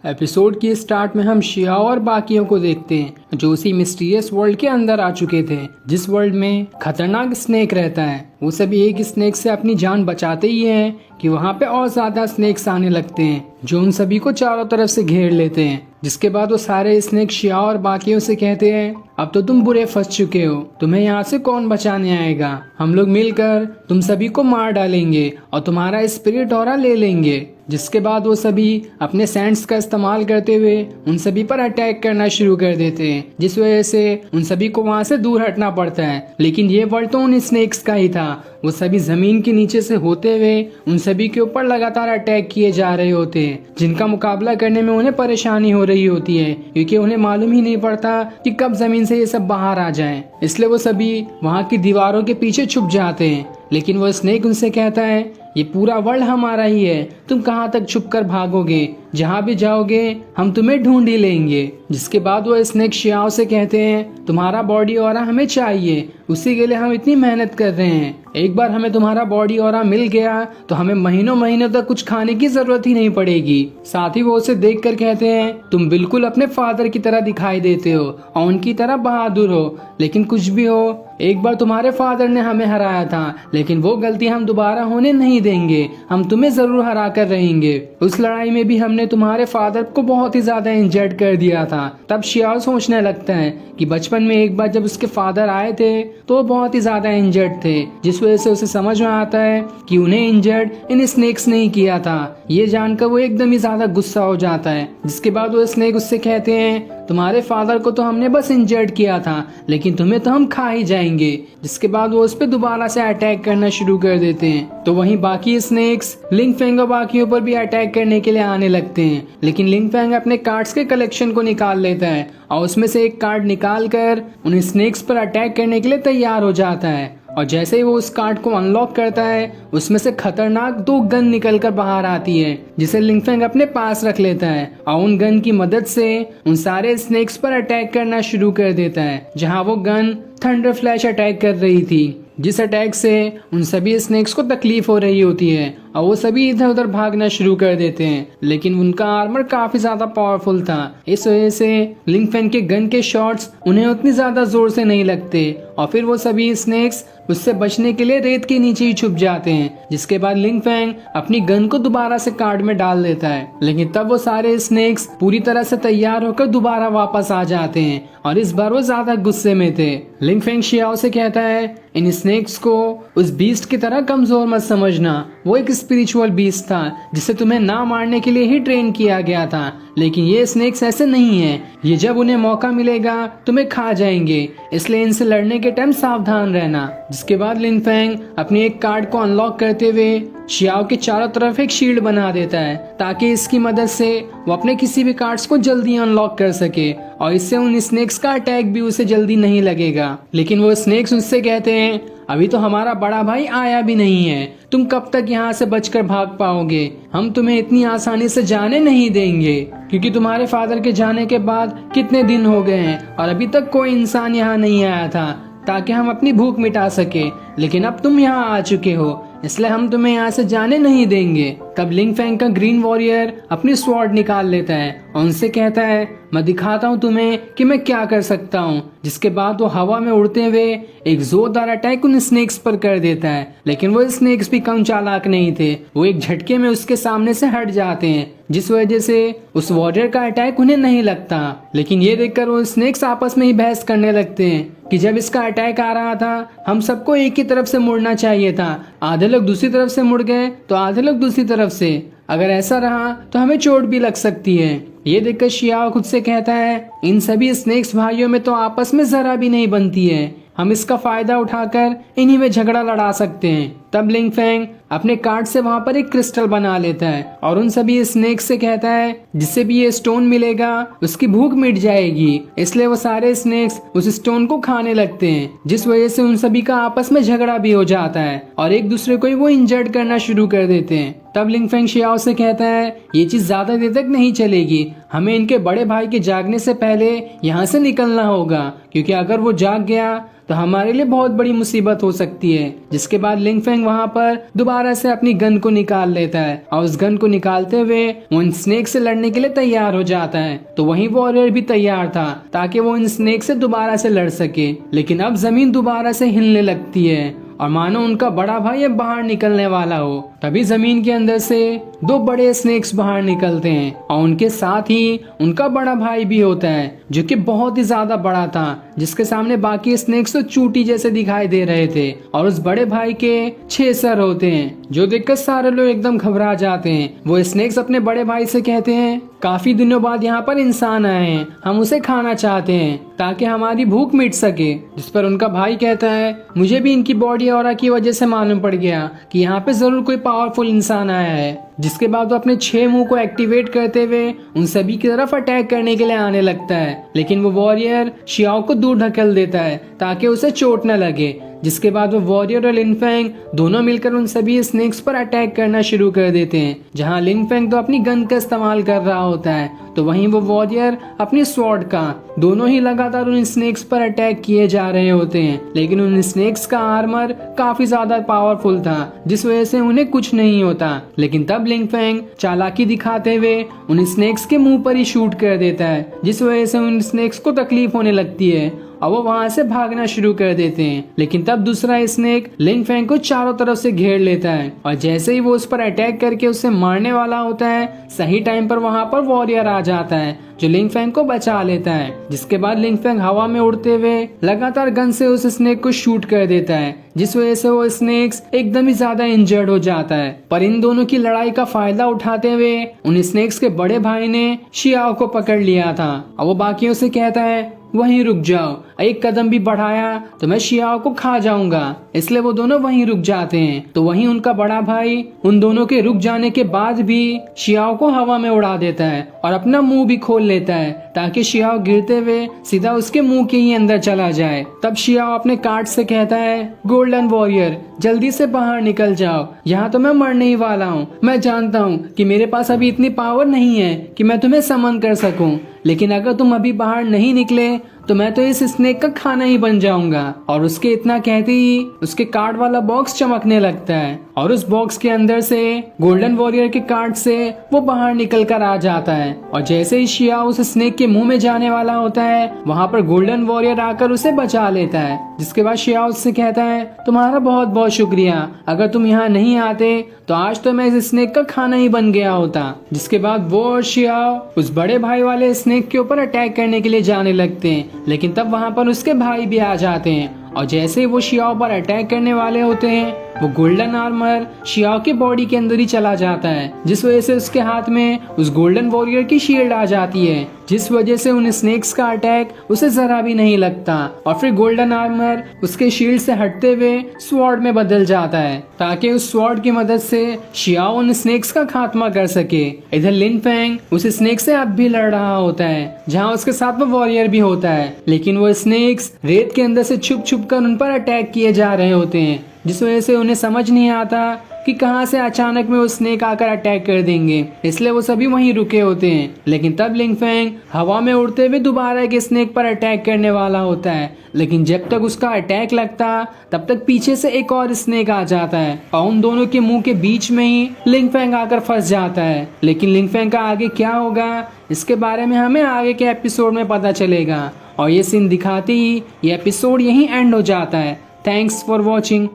Episode के start में हम शियाओ और बाकियों को देखते हैं जो उसी मिस्टीरियस वर्ल्ड के अंदर आ चुके थे, जिस वर्ल्ड में खतरनाक स्नेक रहता है। वो सभी एक स्नेक से अपनी जान बचाते ही हैं कि वहाँ पे और ज्यादा स्नेक्स आने लगते हैं जो उन सभी को चारों तरफ से घेर लेते हैं। जिसके बाद वो सारे स्नेक शियाओ और बाकियों से कहते हैं, अब तो तुम बुरे फंस चुके हो, तुम्हें यहाँ से कौन बचाने आएगा। हम लोग मिलकर तुम सभी को मार डालेंगे और तुम्हारा स्पिरिट ऑरा ले लेंगे। जिसके बाद वो सभी अपने सैंड्स का इस्तेमाल करते हुए उन सभी पर अटैक करना शुरू कर देते हैं, जिस वजह से उन सभी को वहाँ से दूर हटना पड़ता है। लेकिन ये वर्ल्ड तो उन स्नेक्स का ही था। वो सभी जमीन के नीचे से होते हुए उन सभी के ऊपर लगातार अटैक किए जा रहे होते हैं, जिनका मुकाबला करने में उन्हें परेशानी हो रही होती है क्योंकि उन्हें मालूम ही नहीं पड़ता कि कब जमीन से ये सब बाहर आ जाएं। इसलिए वो सभी वहाँ की दीवारों के पीछे छुप जाते हैं। लेकिन वो स्नेक उनसे कहता है, ये पूरा वर्ल्ड हमारा ही है, तुम कहाँ तक छुप कर भागोगे, जहाँ भी जाओगे हम तुम्हें ढूंढ ही लेंगे। जिसके बाद वो स्नेक शियाओ से कहते हैं, तुम्हारा बॉडी ऑरा हमें चाहिए, उसी के लिए हम इतनी मेहनत कर रहे हैं। एक बार हमें तुम्हारा बॉडी ऑरा मिल गया तो हमें महीनों महीनों तक कुछ खाने की जरूरत ही नहीं पड़ेगी। साथ ही वो उसे देख कर कहते हैं, तुम बिल्कुल अपने फादर की तरह दिखाई देते हो और उनकी तरह बहादुर हो। लेकिन कुछ भी हो, एक बार तुम्हारे फादर ने हमें हराया था, लेकिन वो गलती हम दोबारा होने नहीं देंगे। हम तुम्हें जरूर हरा कर रहेंगे। उस लड़ाई में भी हमने तुम्हारे फादर को बहुत ही ज्यादा इंजर्ड कर दिया था। तब शियाओ सोचने लगता है कि बचपन में एक बार जब उसके फादर आए थे तो वो बहुत ही ज्यादा इंजर्ड थे, जिस वजह से उसे समझ में आता है कि उन्हें इंजर्ड इन स्नेक्स ने ही किया था। ये जानकर वो एकदम ही ज्यादा गुस्सा हो जाता है। जिसके बाद वो स्नेक उससे कहते हैं, तुम्हारे फादर को तो हमने बस इंजर्ड किया था, लेकिन तुम्हें तो हम खा ही जाएंगे। जिसके बाद वो उस पर दोबारा से अटैक करना शुरू कर देते हैं। तो वहीं बाकी स्नेक्स लिंग फेंग और बाकियों पर भी अटैक करने के लिए आने लगते हैं। लेकिन लिंग फेंग अपने कार्ड्स के कलेक्शन को निकाल लेता है और उसमें से एक कार्ड निकाल कर उन स्नेक्स पर अटैक करने के लिए तैयार हो जाता है। और जैसे ही वो उस कार्ड को अनलॉक करता है, उसमें से खतरनाक 2 गन निकलकर बाहर आती है, जिसे लिंगफेंग अपने पास रख लेता है और उन गन की मदद से उन सारे स्नेक्स पर अटैक करना शुरू कर देता है। जहां वो गन थंडर फ्लैश अटैक कर रही थी, जिस अटैक से उन सभी स्नेक्स को तकलीफ हो रही होती है और वो सभी इधर उधर भागना शुरू कर देते हैं। लेकिन उनका आर्मर काफी ज्यादा पावरफुल था, इस वजह से लिंगफेंग के गन के शॉट्स उन्हें उतनी ज्यादा जोर से नहीं लगते और फिर वो सभी स्नेक्स उससे बचने के लिए रेत के नीचे ही छुप जाते हैं। जिसके बाद लिंगफेंग अपनी गन को दोबारा से कार्ड में डाल देता है। लेकिन तब वो सारे स्नेक्स पूरी तरह से तैयार होकर दोबारा वापस आ जाते हैं और इस बार वो ज्यादा गुस्से में थे। लिंगफेंग शियाओ से कहता है, इन स्नेक्स को उस बीस्ट की तरह कमजोर मत समझना। वो एक स्पिरिचुअल बीस्ट था जिसे तुम्हें ना मारने के लिए ही ट्रेन किया गया था, लेकिन ये स्नेक्स ऐसे नहीं है। ये जब उन्हें मौका मिलेगा तुम्हें खा जाएंगे, इसलिए इनसे लड़ने के टाइम सावधान रहना। जिसके बाद लिंगफेंग अपनी एक कार्ड को अनलॉक करते हुए शियाओ के चारों तरफ एक शील्ड बना देता है, ताकि इसकी मदद से वो अपने किसी भी कार्ड्स को जल्दी अनलॉक कर सके और इससे उन स्नेक्स का अटैक भी उसे जल्दी नहीं लगेगा। लेकिन वो स्नेक्स उससे कहते हैं, अभी तो हमारा बड़ा भाई आया भी नहीं है, तुम कब तक यहाँ से बचकर भाग पाओगे। हम तुम्हें इतनी आसानी से जाने नहीं देंगे, क्योंकि तुम्हारे फादर के जाने के बाद कितने दिन हो गए हैं और अभी तक कोई इंसान यहाँ नहीं आया था ताकि हम अपनी भूख मिटा सके। लेकिन अब तुम यहाँ आ चुके हो, इसलिए हम तुम्हें यहाँ से जाने नहीं देंगे। तब लिंगफेंग का ग्रीन वॉरियर अपनी स्वॉर्ड निकाल लेता है और उनसे कहता है, मैं दिखाता हूँ तुम्हें कि मैं क्या कर सकता हूँ। जिसके बाद वो हवा में उड़ते हुए एक जोरदार अटैक उन स्नेक्स पर कर देता है। लेकिन वो स्नेक्स भी कम चालाक नहीं थे, वो एक झटके में उसके सामने से हट जाते हैं, जिस वजह से उस वॉरियर का अटैक उन्हें नहीं लगता। लेकिन ये देखकर वो स्नेक्स आपस में ही बहस करने लगते हैं कि जब इसका अटैक आ रहा था हम सबको एक ही तरफ से मुड़ना चाहिए था, आधे लोग दूसरी तरफ से मुड़ गए तो आधे लोग दूसरी तरफ से। अगर ऐसा रहा तो हमें चोट भी लग सकती है। ये देखकर शियाओ खुद से कहता है, इन सभी स्नेक्स भाइयों में तो आपस में जरा भी नहीं बनती है, हम इसका फायदा उठाकर इन्हीं में झगड़ा लड़ा सकते हैं। तब लिंगफेंग अपने कार्ड से वहाँ पर एक क्रिस्टल बना लेता है और उन सभी स्नेक्स से कहता है, जिससे भी ये स्टोन मिलेगा उसकी भूख मिट जाएगी। इसलिए वो सारे स्नेक्स उस स्टोन को खाने लगते हैं, जिस वजह से उन सभी का आपस में झगड़ा भी हो जाता है और एक दूसरे को ही वो इंजर्ड करना शुरू कर देते हैं। तब लिंगफेंग शियाओ से कहता है, ये चीज ज्यादा देर तक नहीं चलेगी, हमें इनके बड़े भाई के जागने से पहले यहाँ से निकलना होगा, क्योंकि अगर वो जाग गया तो हमारे लिए बहुत बड़ी मुसीबत हो सकती है। जिसके बाद लिंगफेंग वहाँ पर दोबारा दोबारा से अपनी गन को निकाल लेता है और उस गन को निकालते हुए वो इन स्नेक से लड़ने के लिए तैयार हो जाता है। तो वहीं वॉरियर भी तैयार था ताकि वो इन स्नेक से दोबारा से लड़ सके। लेकिन अब जमीन दोबारा से हिलने लगती है और मानो उनका बड़ा भाई अब बाहर निकलने वाला हो। तभी जमीन के अंदर से दो बड़े स्नेक्स बाहर निकलते हैं और उनके साथ ही उनका बड़ा भाई भी होता है जो कि बहुत ही ज्यादा बड़ा था, जिसके सामने बाकी स्नेक्स तो चूटी जैसे दिखाई दे रहे थे। और उस बड़े भाई के 6 सर होते हैं जो देखकर सारे लोग एकदम घबरा जाते हैं। वो स्नेक्स अपने बड़े भाई से कहते हैं, काफी दिनों बाद यहाँ पर इंसान आए हैं, हम उसे खाना चाहते हैं ताकि हमारी भूख मिट सके। जिस पर उनका भाई कहता है, मुझे भी इनकी बॉडी ऑरा की वजह से मालूम पड़ गया कि यहाँ पे जरूर कोई पावरफुल इंसान आया है। जिसके बाद वो अपने 6 मुंह को एक्टिवेट करते हुए उन सभी की तरफ अटैक करने के लिए आने लगता है। लेकिन वो वॉरियर शियाओ को दूर ढकेल देता है ताकि उसे चोट न लगे। जिसके बाद वो वॉरियर और लिनफेंग दोनों मिलकर उन सभी स्नेक्स पर अटैक करना शुरू कर देते हैं। जहां लिनफेंग तो अपनी गन का इस्तेमाल कर रहा होता है तो वहीं वो वॉरियर अपनी स्वॉर्ड का। दोनों ही लगातार उन स्नेक्स पर अटैक किए जा रहे होते हैं। लेकिन उन स्नेक्स का आर्मर काफी ज्यादा पावरफुल था जिस वजह से उन्हें कुछ नहीं होता। लेकिन तब लिनफेंग चालाकी दिखाते हुए उन स्नेक्स के मुंह पर ही शूट कर देता है जिस वजह से उन स्नेक्स को तकलीफ होने लगती है और वो वहां से भागना शुरू कर देते हैं। लेकिन तब दूसरा स्नेक लिनफेंग को चारों तरफ से घेर लेता है और जैसे ही वो उस पर अटैक करके उसे मारने वाला होता है सही टाइम पर वहां पर वॉरियर आ जाता है जो लिनफेंग को बचा लेता है। जिसके बाद लिनफेंग हवा में उड़ते हुए लगातार गन से उस स्नेक को शूट कर देता है जिस वजह से वो स्नेक्स एकदम ही ज्यादा इंजर्ड हो जाता है। पर इन दोनों की लड़ाई का फायदा उठाते हुए उन स्नेक्स के बड़े भाई ने शियाओ को पकड़ लिया था और वो बाकियों से कहता है, वहीं रुक जाओ, एक कदम भी बढ़ाया तो मैं शियाओ को खा जाऊंगा। इसलिए वो दोनों वहीं रुक जाते हैं। तो वहीं उनका बड़ा भाई उन दोनों के रुक जाने के बाद भी शियाओ को हवा में उड़ा देता है और अपना मुंह भी खोल लेता है ताकि शियाओ गिरते हुए सीधा उसके मुंह के ही अंदर चला जाए। तब शियाओ अपने कार्ड से कहता है, गोल्डन वॉरियर जल्दी से बाहर निकल जाओ, यहाँ तो मैं मरने ही वाला हूँ। मैं जानता हूँ कि मेरे पास अभी इतनी पावर नहीं है कि मैं तुम्हें समन कर सकूं, लेकिन अगर तुम अभी बाहर नहीं निकले तो मैं तो इस स्नेक का खाना ही बन जाऊंगा। और उसके इतना कहते ही उसके कार्ड वाला बॉक्स चमकने लगता है और उस बॉक्स के अंदर से गोल्डन वॉरियर के कार्ड से वो बाहर निकल कर आ जाता है। और जैसे ही शिया उस स्नेक के मुंह में जाने वाला होता है वहाँ पर गोल्डन वॉरियर आकर उसे बचा लेता है। जिसके बाद शिया उससे कहता है, तुम्हारा बहुत बहुत शुक्रिया, अगर तुम यहाँ नहीं आते तो आज तो मैं इस स्नेक का खाना ही बन गया होता। जिसके बाद वो और शिया उस बड़े भाई वाले स्नेक के ऊपर अटैक करने के लिए जाने लगते हैं। लेकिन तब वहाँ पर उसके भाई भी आ जाते हैं और जैसे वो शियाओ पर अटैक करने वाले होते हैं वो गोल्डन आर्मर शियाओ की बॉडी के अंदर ही चला जाता है जिस वजह से उसके हाथ में उस गोल्डन वॉरियर की शील्ड आ जाती है जिस वजह से उन स्नेक्स का अटैक उसे जरा भी नहीं लगता। और फिर गोल्डन आर्मर उसके शील्ड से हटते हुए स्वॉर्ड में बदल जाता है ताकि उस स्वॉर्ड की मदद से शियाओ उन स्नेक्स का खात्मा कर सके। इधर लिनफेंग उस स्नेक से अब भी लड़ रहा होता है जहाँ उसके साथ वो वॉरियर भी होता है। लेकिन वो स्नेक्स रेत के अंदर से छुप छुप कर उन पर अटैक किए जा रहे होते हैं जिस वजह से उन्हें समझ नहीं आता कि कहां से अचानक में वो स्नेक आकर अटैक कर देंगे। इसलिए वो सभी वहीं रुके होते हैं। लेकिन तब लिनफेंग हवा में उड़ते हुए दोबारा एक स्नेक पर अटैक करने वाला होता है। लेकिन जब तक उसका अटैक लगता तब तक पीछे से एक और स्नेक आ जाता है और उन दोनों के मुंह के बीच में ही लिनफेंग आकर फंस जाता है। लेकिन लिनफेंग का आगे क्या होगा इसके बारे में हमें आगे के एपिसोड में पता चलेगा। और ये सीन दिखाते ही ये एपिसोड यहीं एंड हो जाता है। Thanks for watching.